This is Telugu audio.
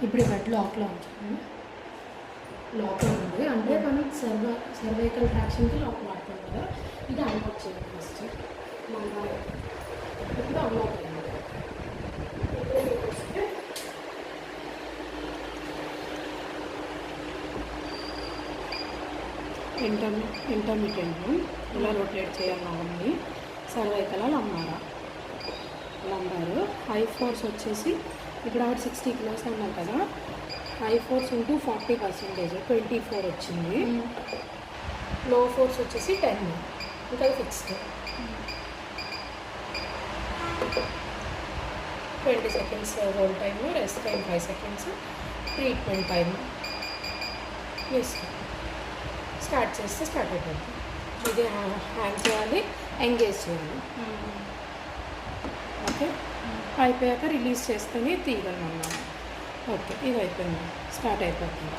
ఇప్పుడు బెడ్ లాక్లో ఉంచాను. లాక్లో ఉంది అంటే మనం సర్వైకల్ ట్రాక్షన్కి లాక్ వాడతాం కదా, ఇది అన్లాక్ చేయాలి ఫస్ట్. మళ్ళీ ఇప్పుడు అన్లాక్ అయ్యింది. ఇంటర్మీడియట్ ఇలా రొటేట్ చేయాలి అవన్నీ. సర్వైకల్ లంబారు హై ఫోర్స్ వచ్చేసి ఇప్పుడు ఆవిడ 60 కిలోస్ అన్నారు కదా, హై ఫోర్స్ ఇంటూ 40% 24 వచ్చింది. లో ఫోర్స్ వచ్చేసి 10, ఇంకా fixed. 20 seconds hold time, rest time 5 seconds, treatment time start చేస్తే స్టార్ట్ అయిపోతుంది. ఇది హ్యాంగ్ చేయాలి, ఎంగేజ్ చేయాలి. ఓకే, అయిపోయాక రిలీజ్ చేసుకొని తీయగలమన్నాము. ఓకే, ఇది అయిపోయింది, స్టార్ట్ అయిపోతుంది.